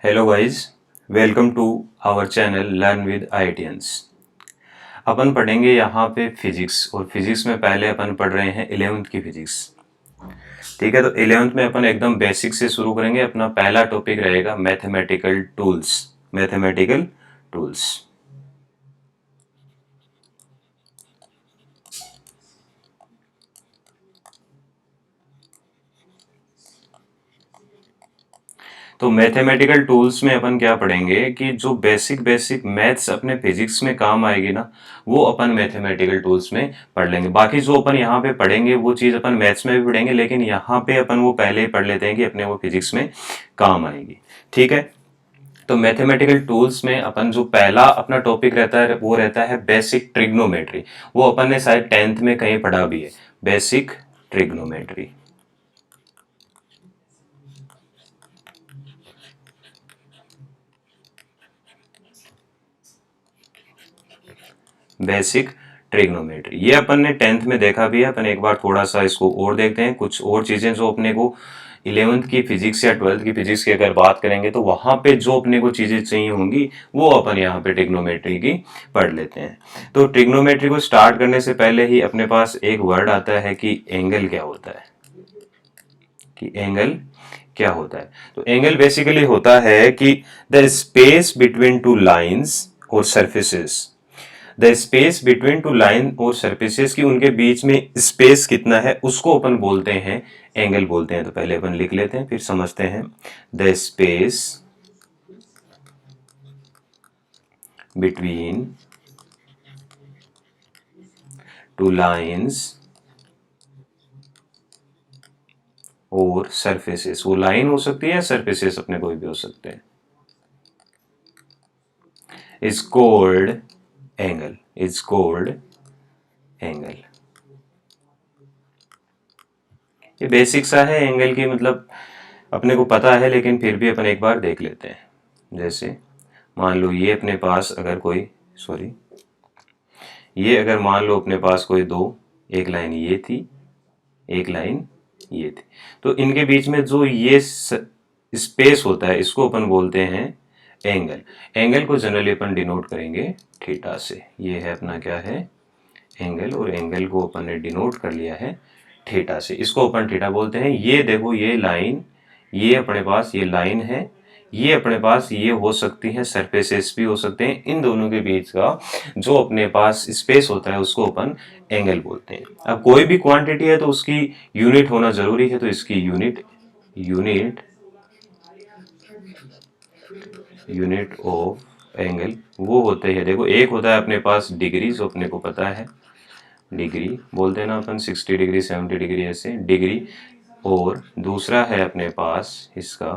Hello guys, welcome to our channel learn with IITians। अपन पढ़ेंगे यहाँ पे फिजिक्स और फिजिक्स में पहले अपन पढ़ रहे हैं 11th की फिजिक्स। ठीक है, तो 11th में अपन एकदम बेसिक से शुरू करेंगे। अपना पहला टॉपिक रहेगा मैथमेटिकल टूल्स। Mathematical tools. तो मैथमेटिकल टूल्स में अपन क्या पढ़ेंगे कि जो बेसिक बेसिक मैथ्स अपने फिजिक्स में काम आएगी ना, वो अपन मैथमेटिकल टूल्स में पढ़ लेंगे। बाकी जो अपन यहाँ पे पढ़ेंगे वो चीज़ अपन मैथ्स में भी पढ़ेंगे, लेकिन यहाँ पे अपन वो पहले ही पढ़ लेते हैं कि अपने वो फिजिक्स में काम आएगी। ठीक है, तो मैथमेटिकल टूल्स में अपन जो पहला अपना टॉपिक रहता है वो रहता है बेसिक ट्रिग्नोमेट्री। वो अपन ने शायद 10th में कहीं पढ़ा भी है, बेसिक ट्रिग्नोमेट्री। बेसिक ट्रिग्नोमेट्री ये अपन ने 10th में देखा भी है। अपन एक बार थोड़ा सा इसको और देखते हैं, कुछ और चीजें जो अपने को 11th की फिजिक्स या 12th की फिजिक्स की अगर बात करेंगे तो वहां पे जो अपने को चीजें चाहिए होंगी वो अपन यहाँ पे ट्रिग्नोमेट्री की पढ़ लेते हैं। तो ट्रिग्नोमेट्री को स्टार्ट करने से पहले ही अपने पास एक वर्ड आता है कि एंगल क्या होता है। कि एंगल क्या होता है, तो एंगल बेसिकली होता है कि the space between two lines और surfaces. The space between two line और सरफेसेस की उनके बीच में स्पेस कितना है उसको अपन बोलते हैं एंगल बोलते हैं। तो पहले अपन लिख लेते हैं फिर समझते हैं। The space between two lines और सरफेसेस, वो लाइन हो सकती है या सरफेसेस अपने कोई भी हो सकते हैं, is called angle. Is called angle. ये बेसिक सा है एंगल की, मतलब अपने को पता है लेकिन फिर भी अपन एक बार देख लेते हैं। जैसे मान लो ये अपने पास अगर कोई ये अगर मान लो अपने पास कोई दो, एक लाइन ये थी, एक लाइन ये थी, तो इनके बीच में जो ये स्पेस होता है इसको अपन बोलते हैं एंगल। एंगल को जनरली अपन डिनोट करेंगे थीटा से। ये है अपना क्या है, एंगल, और एंगल को अपन ने डिनोट कर लिया है थीटा से। इसको अपन थीटा बोलते हैं। ये देखो ये लाइन, ये अपने पास ये लाइन है, ये अपने पास ये हो सकती है सरफेसेस भी हो सकते हैं। इन दोनों के बीच का जो अपने पास स्पेस होता है उसको अपन एंगल बोलते हैं। अब कोई भी क्वांटिटी है तो उसकी यूनिट होना जरूरी है, तो इसकी unit unit unit of angle वो होते हैं। देखो एक होता है अपने पास डिग्री, जो अपने को पता है डिग्री बोलते हैं ना अपन, 60 डिग्री 70 डिग्री ऐसे डिग्री। और दूसरा है अपने पास इसका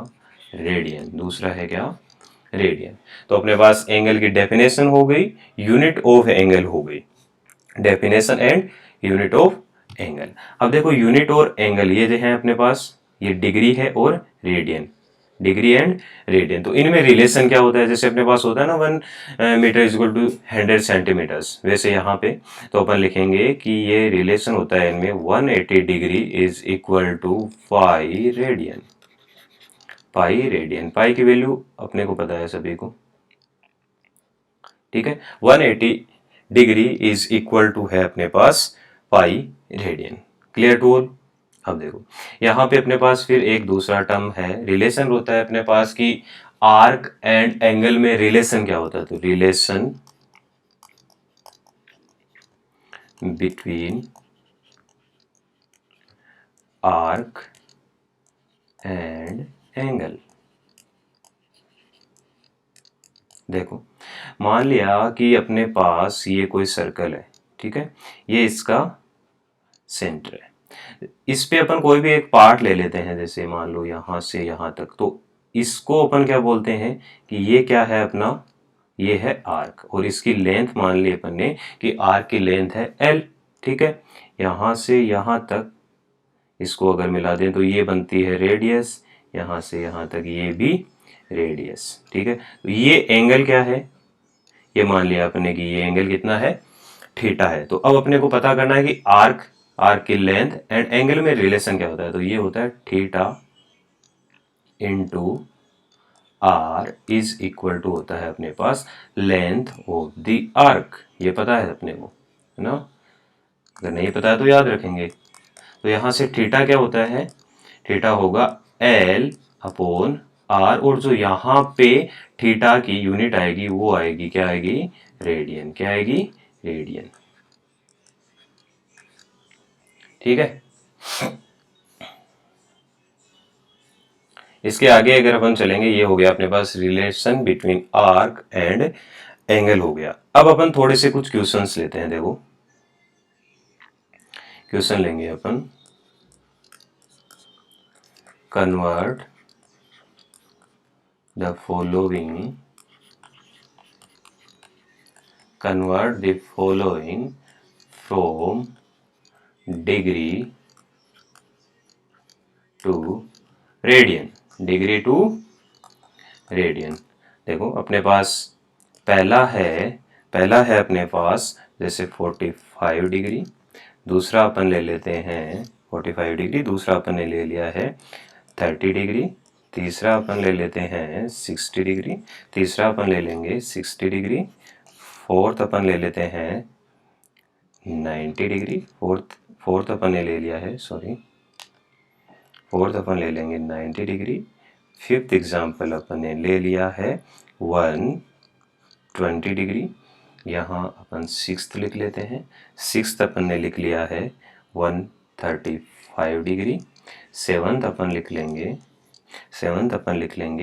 रेडियन। दूसरा है क्या, रेडियन। तो अपने पास एंगल की डेफिनेशन हो गई, यूनिट ऑफ एंगल हो गई। Definition and unit of angle. अब देखो यूनिट और एंगल ये जो है अपने पास, ये डिग्री है और रेडियन, डिग्री एंड रेडियन। तो इनमें रिलेशन क्या होता है, जैसे अपने पास होता है ना 1 meter is equal to 100 centimeters, वैसे यहाँ पे तो अपन लिखेंगे कि ये रिलेशन होता है इनमें 180 degree is equal to pi radian. Pi radian, pi की वैल्यू अपने को पता है सभी को। ठीक है, 180 डिग्री इज इक्वल टू है अपने पास pi radian. Clear to all. अब देखो यहाँ पे अपने पास फिर एक दूसरा टर्म है, रिलेशन होता है अपने पास कि आर्क एंड एंगल में रिलेशन क्या होता है। तो relation between arc and angle. देखो मान लिया कि अपने पास ये कोई सर्कल है, ठीक है, ये इसका सेंटर है। इस पे अपन कोई भी एक पार्ट ले लेते हैं, जैसे मान लो यहाँ से यहाँ तक, तो इसको अपन क्या बोलते हैं कि ये क्या है अपना, ये है आर्क। और इसकी लेंथ मान ली अपन ने कि आर्क की लेंथ है एल। ठीक है, यहाँ से यहाँ तक इसको अगर मिला दें तो ये बनती है रेडियस, यहाँ से यहाँ तक ये भी रेडियस। ठीक है, तो ये एंगल क्या है, ये मान लिया अपने कि ये एंगल कितना है, थीटा है। तो अब अपने को पता करना है कि आर्क, आर्क की लेंथ एंड एंगल में रिलेशन क्या होता है। तो ये होता है theta into R is equal to होता है अपने पास लेंथ ऑफ द आर्क। ये पता है अपने को, है ना? अगर नहीं पता है तो याद रखेंगे। तो यहाँ से थीटा क्या होता है? थीटा होगा एल अपॉन आर, और जो यहाँ पे थीटा की यूनिट आएगी वो आएगी, क्या आएगी? रेडियन। क्या आएगी? रेडियन। ठीक है। इसके आगे अगर अपन चलेंगे, ये हो गया अपने पास relation between arc and angle हो गया। अब अपन थोड़े से कुछ क्वेश्चंस लेते हैं। देखो क्वेश्चन लेंगे अपन। Convert the following from degree to radian. Degree to radian. देखो अपने पास पहला है अपने पास जैसे 45 डिग्री, दूसरा अपन ले लेते हैं 45 डिग्री, दूसरा अपन ने ले लिया है 30 डिग्री, तीसरा अपन ले लेते हैं 60 डिग्री, तीसरा अपन ले लेंगे 60 डिग्री, फोर्थ अपन ले लेते हैं 90 डिग्री, फोर्थ अपन ने ले लिया है, फोर्थ अपन ले लेंगे 90 डिग्री, फिफ्थ एग्जाम्पल अपन ने ले लिया है 120 डिग्री। यहाँ अपन सिक्स्थ लिख लेते हैं, सिक्स्थ अपन ने लिख लिया है 135 डिग्री, सेवन्थ अपन लिख लेंगे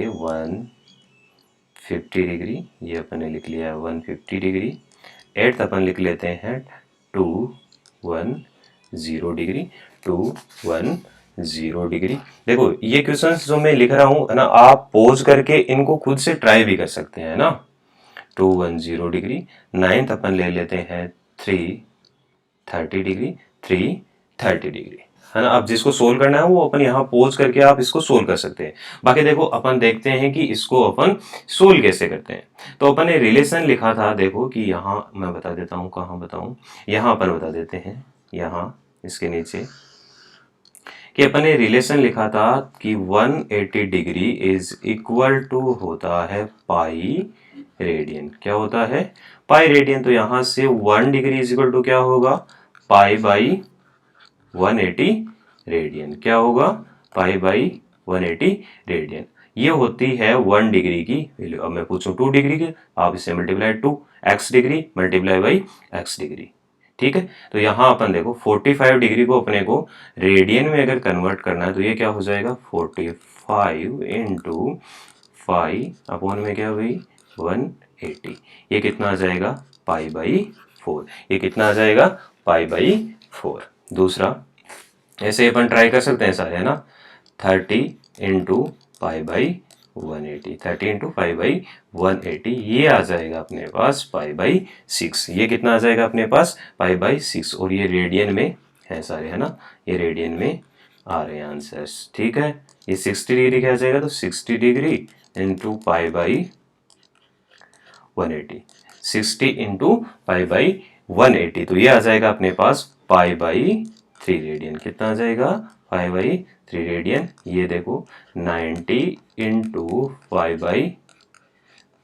150 डिग्री, ये अपन ने लिख लिया है 150 डिग्री। एट्थ अपन लिख लेते हैं 210 डिग्री, 210 डिग्री। देखो ये क्वेश्चंस जो मैं लिख रहा हूँ है ना, आप पॉज करके इनको खुद से ट्राई भी कर सकते हैं ना। 210 डिग्री। नाइन्थ अपन ले लेते हैं 330 डिग्री, 330 डिग्री, है ना। अब जिसको सोल्व करना है वो अपन यहाँ पॉज करके आप इसको सोल्व कर सकते हैं। बाकी देखो अपन देखते हैं कि इसको अपन सोल्व कैसे करते हैं। तो अपन ने रिलेशन लिखा था, देखो कि यहाँ मैं बता देता हूँ, कहाँ बताऊँ, यहाँ अपन बता देते हैं, यहाँ इसके नीचे कि अपन ने रिलेशन लिखा था कि 180 डिग्री इज इक्वल टू होता है पाई रेडियन। क्या होता है? Pi radian. तो यहाँ से 1 डिग्री इज इक्वल टू क्या होगा? Pi by 180 radian. क्या होगा? Pi by 180 radian. ये होती है 1 डिग्री की वैल्यू। अब मैं पूछूं 2 डिग्री की, आप इसे multiply 2 x degree multiply by x degree. ठीक है। तो यहाँ अपन देखो 45 डिग्री को अपने को रेडियन में अगर कन्वर्ट करना है तो ये क्या हो जाएगा? 45 इंटू 5 अपॉन में क्या हुई? 180। ये कितना आ जाएगा? Pi by 4। ये कितना आ जाएगा? Pi by 4। दूसरा ऐसे अपन ट्राई कर सकते हैं सारे, है ना। 30 into pi by 180, 30 into pi by 180, ये आ जाएगा अपने पास पाई बाई 6। ये कितना आ जाएगा अपने पास? Pi by 6। और ये रेडियन में है सारे, है ना, ये रेडियन में आ रहे हैं आंसर्स। ठीक है। ये 60 डिग्री क्या आ जाएगा? तो 60 degree into pi by 180, 60 into pi by 180, तो ये आ जाएगा अपने पास पाई बाई 3 रेडियन। कितना आ जाएगा? Pi by 3 radian. ये देखो 90 इंटू पाई बाई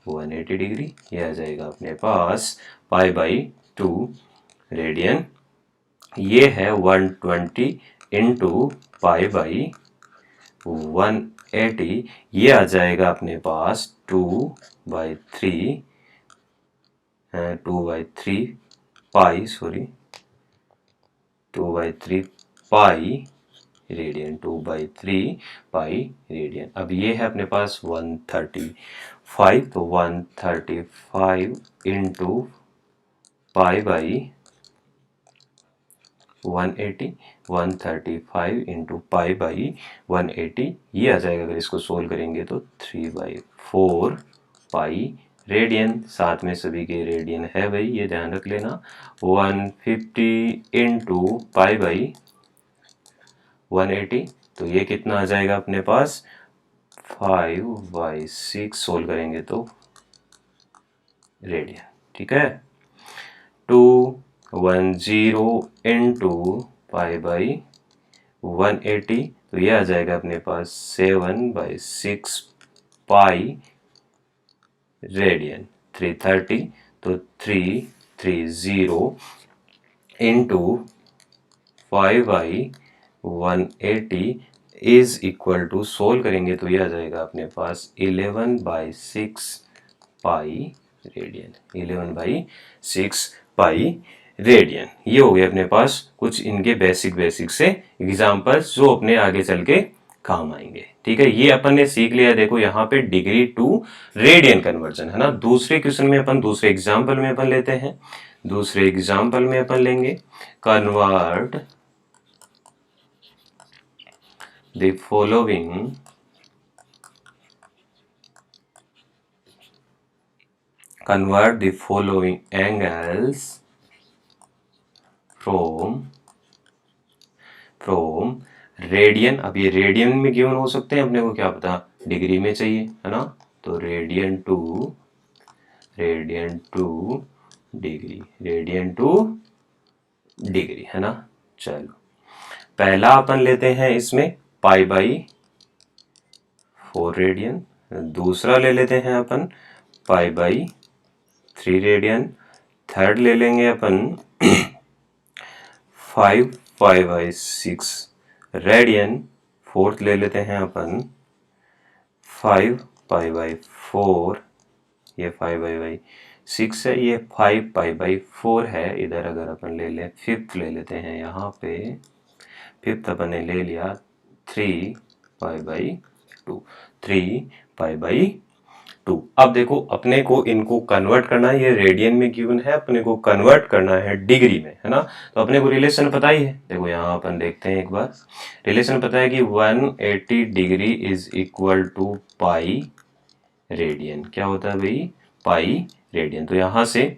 180 डिग्री, ये आ जाएगा अपने पास पाई बाई 2 रेडियन। ये है 120 इंटू पाई बाई 180, ये आ जाएगा अपने पास 2/3 पाई 2/3 पाई रेडियन, 2/3 पाई रेडियन। अब ये है अपने पास 135, तो 135 into pi by 180, 135 into pi by 180, ये आ जाएगा। अगर इसको सोल्व करेंगे तो 3/4 पाई रेडियन। साथ में सभी के रेडियन है भाई, ये ध्यान रख लेना। 150 इंटू पाई बाई 180, तो ये कितना आ जाएगा अपने पास? 5/6 सोल्व करेंगे तो रेडियन। ठीक है। 210 इंटू पाई बाई 180, तो ये आ जाएगा अपने पास 7/6 पाई रेडियन। 330 तो 330 into 5/180 is equal to, solve करेंगे तो ये आ जाएगा अपने पास 11/6 पाई रेडियन। 11/6 pi radian. ये हो गए अपने पास कुछ इनके बेसिक से एग्जांपल्स जो अपने आगे चल के काम आएंगे। ठीक है, ये अपन ने सीख लिया। देखो यहाँ पे डिग्री टू रेडियन कन्वर्जन है ना। दूसरे क्वेश्चन में अपन, दूसरे एग्जाम्पल में अपन लेते हैं। दूसरे एग्जाम्पल में अपन लेंगे convert the following angles from radian. अब ये रेडियन में गिवन हो सकते हैं, अपने को क्या पता डिग्री में चाहिए है ना। तो रेडियन टू डिग्री है ना। चलो पहला अपन लेते हैं इसमें π/4 रेडियन। दूसरा ले लेते हैं अपन π/3 रेडियन। थर्ड ले लेंगे अपन 5π/6 रेडियन। फोर्थ ले लेते हैं अपन 5π/4। ये 5π/6 है, ये 5π/4 है इधर। अगर अपन ले लें फिफ्थ ले लेते हैं यहाँ पे, फिफ्थ अपन ने ले लिया 3π/2। 3π/2। अब देखो अपने को इनको कन्वर्ट करना है। ये रेडियन में गिवन है, अपने को कन्वर्ट करना है डिग्री में है ना। तो अपने को रिलेशन पता ही है। देखो यहाँ अपन देखते हैं एक बार, रिलेशन पता है कि 180 degree is equal to pi radian. क्या होता है भाई, पाई रेडियन। तो यहाँ से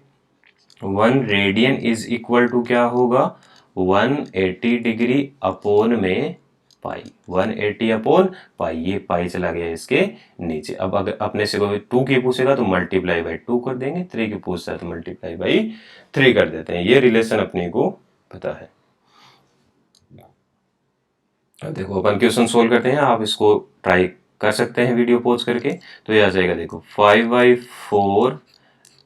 1 रेडियन इज इक्वल टू क्या होगा, 180 डिग्री अपोन में पाई। 180 अपोन पाई, ये पाई चला गया इसके नीचे। अब अगर अपने से कोई 2 की पूछेगा तो मल्टीप्लाई बाई 2 कर देंगे, 3 की पूछता है तो मल्टीप्लाई बाई 3 कर देते हैं। ये रिलेशन अपने को पता है। अब देखो अपन क्वेश्चन सोल्व करते हैं, आप इसको ट्राई कर सकते हैं वीडियो पॉज करके। तो ये आ जाएगा देखो 5/4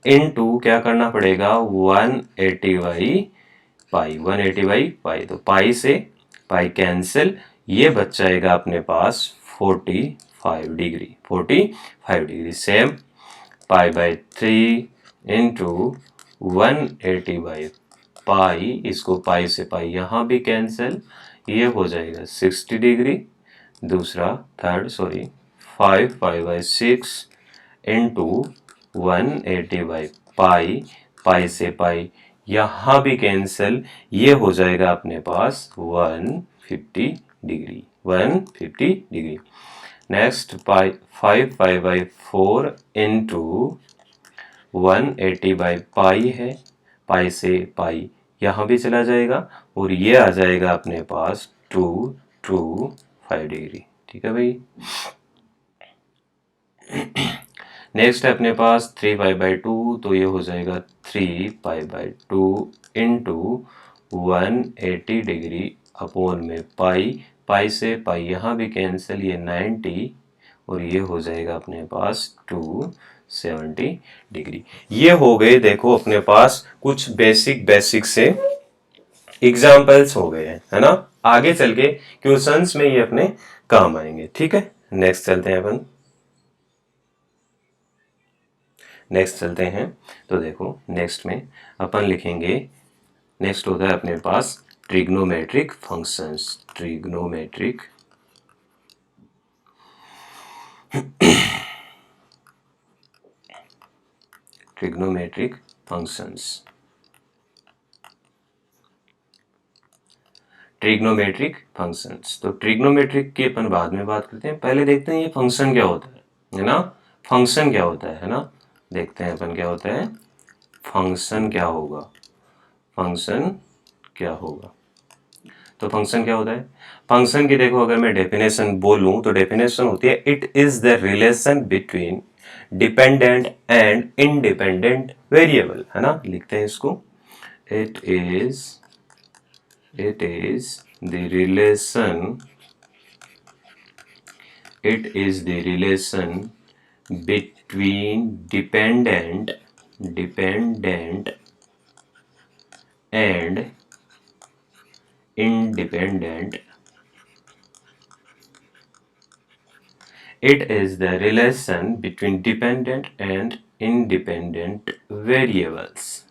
इंटू क्या करना पड़ेगा 180/पाई। 180/पाई, तो पाई से पाई कैंसिल, ये बच जाएगा अपने पास 45 डिग्री। 45 डिग्री। सेम π/3 इंटू 180/पाई, इसको पाई से पाई यहाँ भी कैंसिल, ये हो जाएगा 60 डिग्री। दूसरा थर्ड 5π/6 इंटू 180/पाई, पाई से पाई यहाँ भी कैंसिल, ये हो जाएगा अपने पास 150 डिग्री। 150 डिग्री। नेक्स्ट 5π/4 इंटू 180/पाई है, पाई से पाई यहाँ भी चला जाएगा और ये आ जाएगा अपने पास 225 डिग्री। ठीक है भाई। नेक्स्ट है अपने पास 3π/2, तो ये हो जाएगा 3π/2 इंटू 180 डिग्री अपोन में पाई, पाई से पाई यहाँ भी कैंसिल, ये 90 और ये हो जाएगा अपने पास 270 डिग्री। ये हो गए देखो अपने पास कुछ बेसिक से एग्जाम्पल्स हो गए हैं है ना। आगे चल के क्वेश्चंस में ये अपने काम आएंगे। ठीक है, नेक्स्ट चलते हैं अपन। नेक्स्ट चलते हैं तो देखो नेक्स्ट में अपन लिखेंगे, नेक्स्ट होता है अपने पास trigonometric functions. Trigonometric functions. Trigonometric functions, तो ट्रिग्नोमेट्रिक की अपन बाद में बात करते हैं। पहले देखते हैं ये फंक्शन क्या होता है ना। फंक्शन क्या होता है ना, देखते हैं अपन क्या होता है। फंक्शन क्या होगा, फंक्शन क्या होगा। तो फंक्शन क्या होता है, फंक्शन की देखो अगर मैं डेफिनेशन बोलूं तो डेफिनेशन होती है it is the relation between dependent and independent variable, है ना। लिखते हैं इसको, it is the relation between dependent and independent. It is the relation between dependent and independent variables.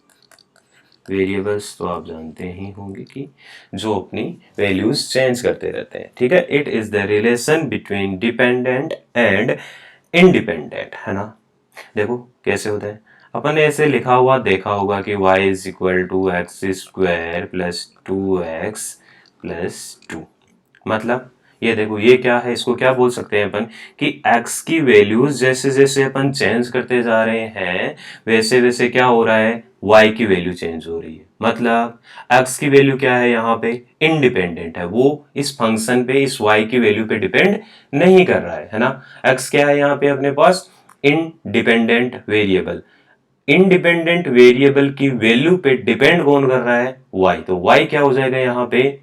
Variables तो आप जानते ही होंगे कि जो अपनी वैल्यूज चेंज करते रहते हैं, ठीक है। It is the relation between dependent and independent, है ना। देखो कैसे होता है, अपन ने ऐसे लिखा हुआ देखा होगा कि y is equal to x square plus 2x+2। मतलब ये देखो, ये क्या है, इसको क्या बोल सकते हैं अपन कि x की वैल्यूज जैसे जैसे अपन चेंज करते जा रहे हैं वैसे वैसे क्या हो रहा है, y की वैल्यू चेंज हो रही है। मतलब x की वैल्यू क्या है, यहाँ पे इंडिपेंडेंट है, वो इस फंक्शन पे, इस y की वैल्यू पे डिपेंड नहीं कर रहा है ना। x क्या है यहाँ पे अपने पास, इंडिपेंडेंट वेरिएबल। इंडिपेंडेंट वेरिएबल की वैल्यू पे डिपेंड कौन कर रहा है, y। तो y क्या हो जाएगा यहाँ पे,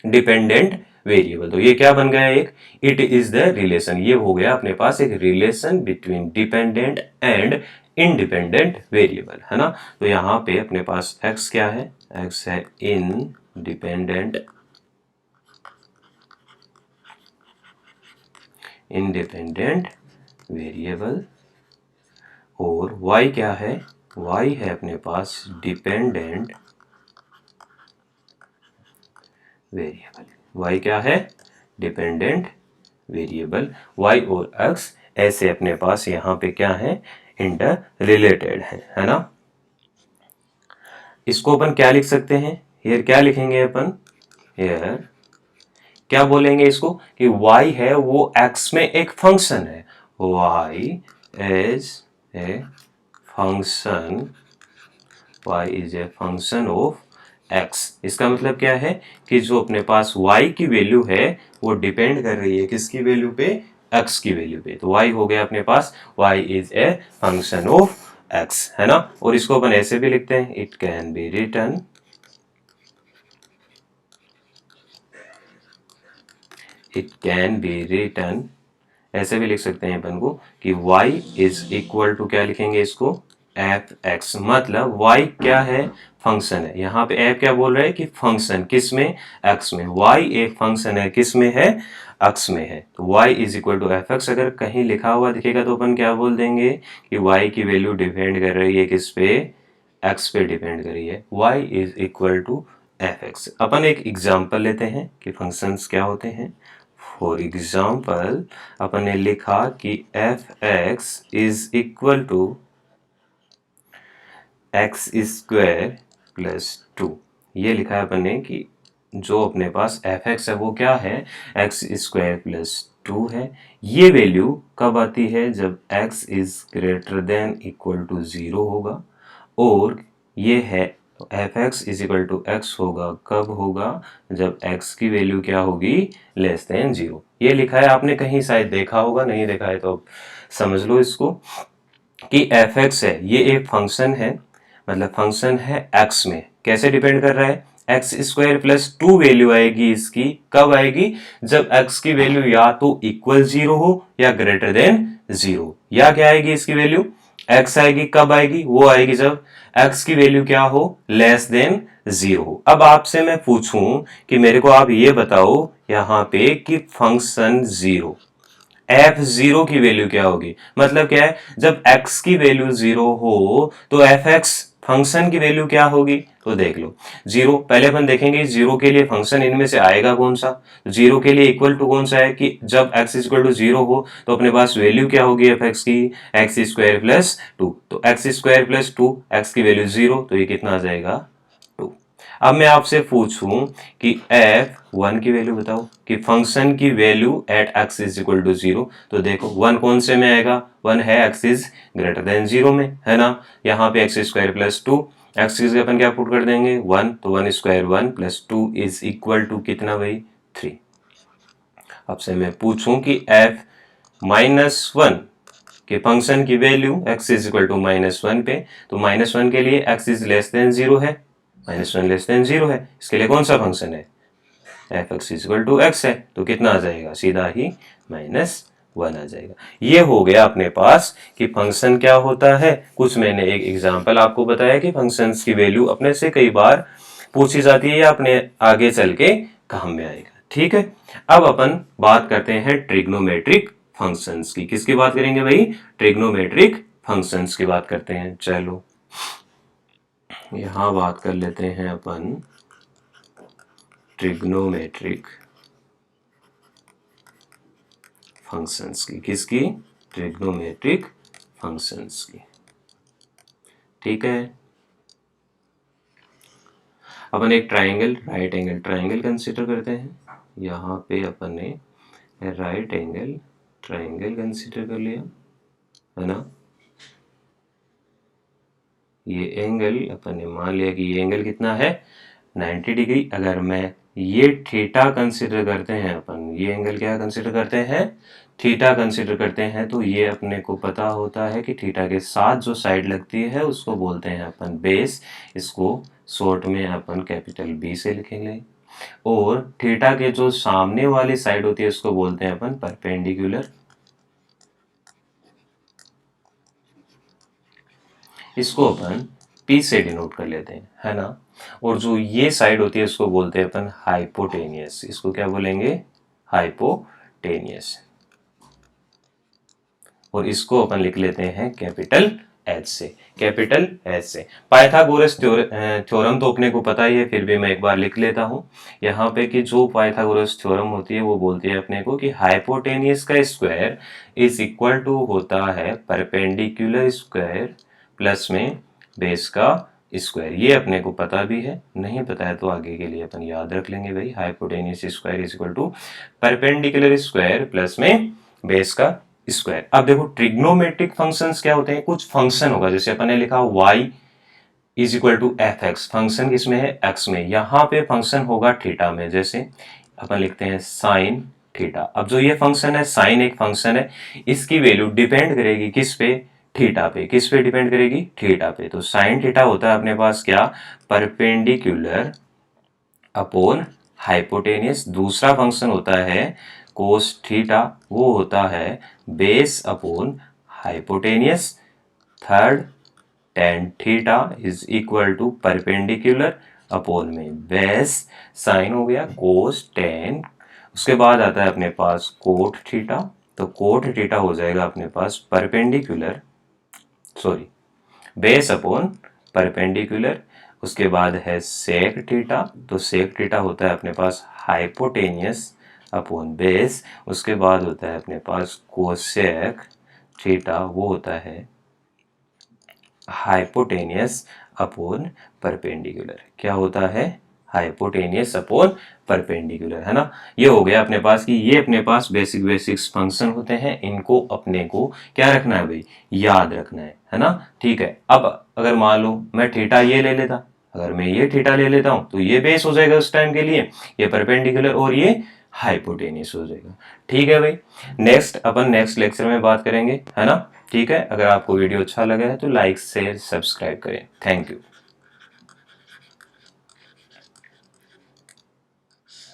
डिपेंडेंट वेरिएबल। तो ये क्या बन गया, एक इट इज द रिलेशन। ये हो गया अपने पास एक relation between dependent and independent variable, है ना। तो यहाँ पे अपने पास x क्या है, x है इंडिपेंडेंट वेरिएबल, और y क्या है, y है अपने पास डिपेंडेंट वेरिएबल। y क्या है, डिपेंडेंट वेरिएबल। y और x ऐसे अपने पास यहाँ पे क्या है, इंटर रिलेटेड है ना। इसको अपन क्या लिख सकते हैं, हियर क्या लिखेंगे अपन, हियर क्या बोलेंगे इसको कि y है वो x में एक फंक्शन है, y is a function, y is a function of x। इसका मतलब क्या है कि जो अपने पास y की वैल्यू है वो डिपेंड कर रही है किसकी वैल्यू पे, x की वैल्यू पे। तो y हो गया अपने पास y is a function of x, है ना। और इसको अपन ऐसे भी लिखते हैं, इट कैन बी रिटन, ऐसे भी लिख सकते हैं अपन को कि y इज इक्वल टू, क्या लिखेंगे इसको, f(x). मतलब y क्या है, फंक्शन है। यहाँ पे f क्या बोल रहा है कि फंक्शन, किस में, x में। y एक फंक्शन है, किस में है, x में है। तो y is equal to f(x) अगर कहीं लिखा हुआ दिखेगा तो अपन क्या बोल देंगे कि y की वैल्यू डिपेंड कर रही है किस पे, x पे डिपेंड कर रही है। y is equal to f(x). अपन एक एग्जाम्पल लेते हैं कि फंक्शंस क्या होते हैं। फॉर एग्जाम्पल अपन ने लिखा कि f(x) is equal to x square plus 2। ये लिखा है अपन ने कि जो अपने पास f(x) है वो क्या है, एक्स स्क्वायर प्लस 2 है। ये वैल्यू कब आती है, जब x is greater than equal to 0 होगा। और ये है f(x) is equal to x होगा, कब होगा, जब x की वैल्यू क्या होगी, लेस देन 0। ये लिखा है, आपने कहीं शायद देखा होगा, नहीं देखा है तो समझ लो इसको कि f(x) है ये एक फंक्शन है, मतलब फंक्शन है x में। कैसे डिपेंड कर रहा है, एक्स स्क्वायर प्लस 2 वैल्यू आएगी इसकी, कब आएगी, जब x की वैल्यू या तो इक्वल 0 हो या ग्रेटर देन 0। या क्या आएगी इसकी वैल्यू, x आएगी, कब आएगी, वो आएगी जब x की वैल्यू क्या हो, लेस देन 0 हो। अब आपसे मैं पूछूं कि मेरे को आप ये बताओ यहाँ पे कि फंक्शन 0 f(0) की वैल्यू क्या होगी। मतलब क्या है, जब x की वैल्यू 0 हो तो f(x) फंक्शन की वैल्यू क्या होगी। तो देख लो 0, पहले अपन देखेंगे 0 के लिए फंक्शन इनमें से आएगा कौन सा। 0 के लिए इक्वल टू कौन सा है कि जब x इक्वल टू 0 हो तो अपने पास वैल्यू क्या होगी f(x) की, एक्स स्क्वायर प्लस 2। तो एक्स स्क्वायर प्लस 2, एक्स की वैल्यू 0, तो ये कितना आ जाएगा, 2। अब मैं आपसे पूछूं कि f(1) की वैल्यू बताओ कि फंक्शन की value at x is equal to 0। तो देखो 1 कौन से में आएगा, 1 है x इज ग्रेटर देन 0 में, है ना। यहाँ पे एक्स स्क्वायर प्लस 2, एक्स की अपन क्या पुट कर देंगे 1, तो 1 square 1 plus 2 is equal to कितना भाई, 3। आपसे मैं पूछूं कि f-1 के फंक्शन की value x is equal to -1 पे, तो -1 के लिए x इज लेस देन 0 है, -1 लेस देन 0 है, इसके लिए कौन सा फंक्शन है, f(x) is equal to x है। तो कितना आ जाएगा, सीधा ही -1। 1 आ जाएगा। ये हो गया अपने पास कि फंक्शन क्या होता है। कुछ मैंने एक एग्जांपल आपको बताया कि फंक्शंस की वैल्यू अपने से कई बार पूछी जाती है या अपने आगे चल के काम में आएगा। ठीक है, अब अपन बात करते हैं ट्रिग्नोमेट्रिक फंक्शंस की। किसकी बात करेंगे भाई? ट्रिग्नोमेट्रिक फंक्शंस की बात करते हैं। चलो यहां बात कर लेते हैं अपन ट्रिग्नोमेट्रिक फंक्शंस की। किसकी? ट्रिग्नोमेट्रिक फंक्शंस की। ठीक है, अपन एक triangle, right angle triangle consider करते हैं। यहाँ पे अपन ने राइट एंगल ट्राइंगल कंसीडर कर लिया, है ना। ये एंगल अपन ने मान लिया कि ये एंगल कितना है? 90 डिग्री। अगर मैं ये थीटा कंसीडर करते हैं अपन, ये एंगल क्या कंसीडर करते हैं? थीटा कंसीडर करते हैं। तो ये अपने को पता होता है कि थीटा के साथ जो साइड लगती है उसको बोलते हैं अपन बेस। इसको शॉर्ट में अपन कैपिटल बी से लिखेंगे। और थीटा के जो सामने वाली साइड होती है उसको बोलते हैं अपन परपेंडिकुलर। इसको अपन P से डिनोट कर लेते हैं, है ना। और जो ये साइड होती है उसको बोलते हैं अपन हाइपोटेनियस। इसको क्या बोलेंगे? हाइपोटेनियस। और इसको अपन लिख लेते हैं कैपिटल एच से, कैपिटल एच से। पाइथागोरस थ्योरम तो अपने को पता ही है, फिर भी मैं एक बार लिख लेता हूं यहाँ पे कि जो पाइथागोरस थ्योरम होती है वो बोलती है अपने को कि हाइपोटेनियस का स्क्वायर इज इक्वल टू होता है परपेंडिकुलर स्क्वायर प्लस में बेस का स्क्वायर। ये अपने को पता भी है, नहीं पता है तो आगे के लिए अपन याद रख लेंगे भाई। Hypotenuse square is equal to perpendicular square plus में बेस का स्क्वायर। अब देखो ट्रिग्नोमेट्रिक फंक्शंस क्या होते हैं? कुछ फंक्शन होगा, जैसे अपन ने लिखा y is equal to F X. Function किसमें है? x में। यहाँ पे फंक्शन होगा थीटा में, जैसे अपन लिखते हैं साइन थीटा। अब जो ये फंक्शन है, साइन एक फंक्शन है, इसकी वैल्यू डिपेंड करेगी किस पे? थीटा पे। किस पे डिपेंड करेगी? थीटा पे। तो साइन थीटा होता है अपने पास क्या? Perpendicular upon hypotenuse. दूसरा फंक्शन होता है कोस थीटा, वो होता है base upon hypotenuse. Third tan theta is equal to perpendicular upon में बेस, साइन हो गया कोस टेन। उसके बाद आता है अपने पास कोट थीटा। तो कोट थीटा हो जाएगा अपने पास perpendicular, sorry base upon perpendicular. उसके बाद है सेक थीटा। तो सेक थीटा होता है अपने पास हाइपोटेनियस अपॉन बेस। उसके बाद होता है अपने पास कोसेक थीटा, वो होता है हाइपोटेनियस अपॉन परपेंडिकुलर। क्या होता है? हाइपोटेनियस अपॉन परपेंडिकुलर, है ना। ये हो गया अपने पास कि ये अपने पास बेसिक्स फंक्शन होते हैं। इनको अपने को क्या रखना है भाई? याद रखना है ना। ठीक है, अब अगर मान लो मैं थीटा ये ले लेता, अगर मैं ये थीटा ले लेता हूं तो ये बेस हो जाएगा उस टाइम के लिए, ये परपेंडिकुलर और ये हाइपोटेनियस हो जाएगा। ठीक है भाई, नेक्स्ट अपन नेक्स्ट लेक्चर में बात करेंगे, है ना। ठीक है, अगर आपको वीडियो अच्छा लगा है तो लाइक शेयर सब्सक्राइब करें। Thank you.